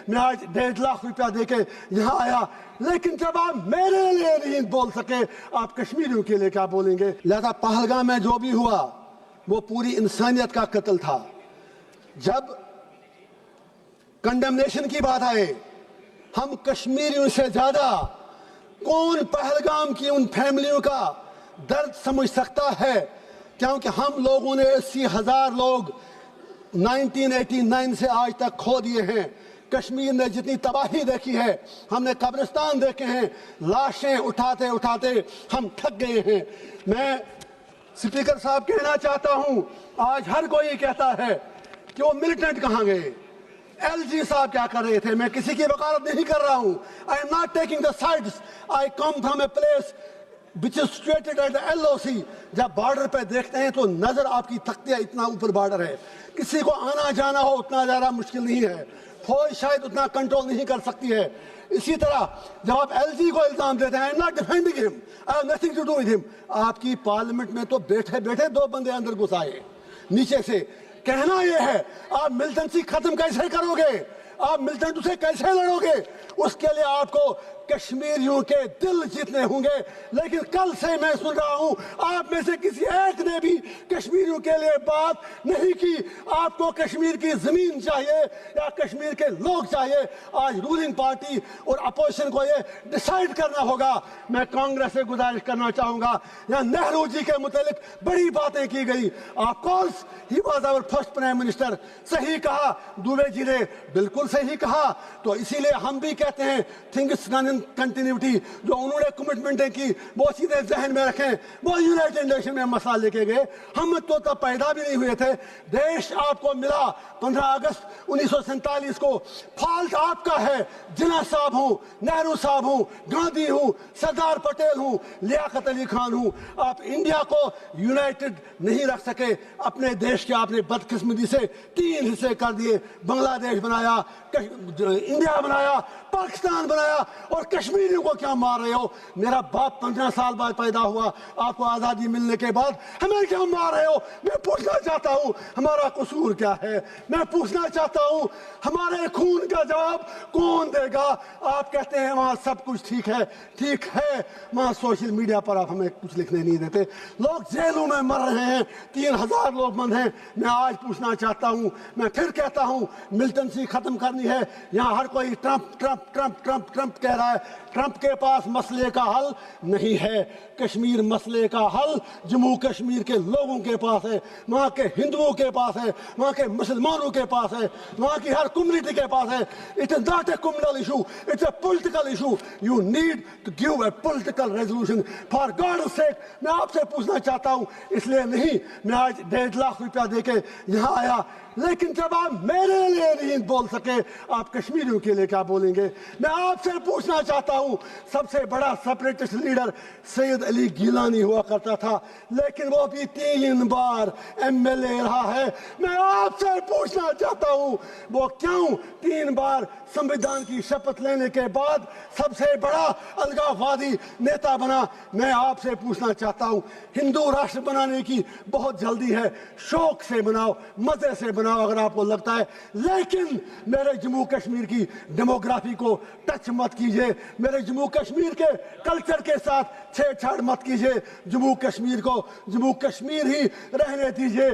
मैं आज 1.5 लाख रुपया देके यहाँ आया, लेकिन जब आप मेरे लिए नहीं बोल सके, आप कश्मीरियों के लिए क्या बोलेंगे? लिहाजा पहलगाम में जो भी हुआ वो पूरी इंसानियत का कत्ल था। जब कंडेमनेशन की बात आए, हम कश्मीरियों से ज्यादा कौन पहलगाम की उन फैमिलियों का दर्द समझ सकता है, क्योंकि हम लोगों ने 80,000 लोग 1989 से आज तक खो दिए हैं। कश्मीर ने जितनी तबाही देखी है, हमने कब्रिस्तान देखे हैं, लाशें उठाते उठाते हम थक गए हैं। मैं स्पीकर साहब कहना चाहता हूं, आज हर कोई कहता है कि वो मिलिटेंट कहां गए, एलजी साहब क्या कर रहे थे। मैं किसी की वकालत नहीं कर रहा हूं। आई am not taking the sides, I come from a place which is situated at the LOC। जब बॉर्डर पे देखते हैं तो नजर आपकी तख्तियां इतना ऊपर बॉर्डर है, किसी को आना जाना हो उतना ज्यादा मुश्किल नहीं है, फौज शायद उतना कंट्रोल नहीं कर सकती है। इसी तरह जब आप एलजी को इल्जाम देते हैं, I am not defending him, I have nothing to do with him. आपकी पार्लियामेंट में तो बैठे बैठे 2 बंदे अंदर घुस आए नीचे से। कहना यह है, आप मिलिटेंसी खत्म कैसे करोगे, आप मिलिटेंट से कैसे लड़ोगे? उसके लिए आपको कश्मीरियों के दिल जीतने होंगे। लेकिन कल से मैं सुन रहा हूं, आप में से किसी एक ने भी कश्मीरियों के लिए बात नहीं की। आपको कश्मीर की जमीन चाहिए या कश्मीर के लोग चाहिए? आज रूलिंग पार्टी और अपोजिशन को ये डिसाइड करना होगा। मैं कांग्रेस से गुजारिश करना चाहूंगा, यहाँ नेहरू जी के मुतालिक बड़ी बातें की गई। Of course he was our first prime minister, सही कहा दुबे जी ने, बिल्कुल सही कहा। तो इसीलिए हम भी कहते हैं थिंग्स डन इन कंटिन्यूटी, जो उन्होंने कमिटमेंटें की वो सीधे जहन में रखें। वो यूनाइटेड नेशन में मसला लेके गए, हम तो तब पैदा भी नहीं हुए थे। देश आपको मिला 15 अगस्त 1947 को, फॉल्ट आपका है। जिन्ना साहब हूं, नेहरू साहब हूं, गांधी हूं, सरदार पटेल हूं, लियाकत अली खान हूं। आप इंडिया को यूनाइटेड नहीं रख सके। अपने देश के आपने बदकिस्मती से 3 हिस्से कर दिए, बांग्लादेश बनाया, इंडिया बनाया, पाकिस्तान बनाया, और कश्मीरियों को क्या मार रहे हो? मेरा बाप 15 साल बाद पैदा हुआ, आपको आजादी मिलने के बाद हमें क्या मार रहे हो? मैं पूछना चाहता हूं हमारा कसूर क्या है? मैं पूछना चाहता हूं हमारे खून का जवाब कौन देगा? आप कहते हैं वहां सब कुछ ठीक है, ठीक है, वहां सोशल मीडिया पर आप हमें कुछ लिखने नहीं देते। लोग जेलों में मर रहे हैं, 3000 लोग बंद हैं। मैं आज पूछना चाहता हूं, मैं फिर कहता हूं, मिलिटेंसी खत्म करनी है। यहां हर कोई Trump Trump Trump Trump Trump कह रहा है। ट्रंप के पास मसले का हल नहीं है। कश्मीर मसले का हल जम्मू कश्मीर के लोगों के पास है, वहां के हिंदुओं के पास है, वहां के मुसलमानों के पास है, वहां की हर कम्युनिटी के पास है। It is not a communal issue, it's a political issue. You need to give a political resolution for God sake. मैं आपसे पूछना चाहता हूं, इसलिए नहीं मैं आज 1.5 लाख रुपया देके यहाँ आया, लेकिन जब आप मेरे लिए नहीं बोल सके, आप कश्मीरियों के लिए क्या बोलेंगे? मैं आपसे पूछना चाहता हूं, सबसे बड़ा सेपरेटिस्ट लीडर सैयद अली गिलानी हुआ करता था, लेकिन वो भी 3 बार एमएलए रहा है। मैं आपसे पूछना चाहता हूं, वो क्यों 3 बार संविधान की शपथ लेने के बाद सबसे बड़ा अलगाववादी नेता बना? मैं आपसे पूछना चाहता हूं, हिंदू राष्ट्र बनाने की बहुत जल्दी है, शौक से बनाओ, मजे से बनाओ अगर आपको लगता है, लेकिन मेरे जम्मू कश्मीर की डेमोग्राफी को टच मत कीजिए, मेरे जम्मू कश्मीर के कल्चर के साथ छेड़छाड़ मत कीजिए। जम्मू कश्मीर को जम्मू कश्मीर ही रहने दीजिए।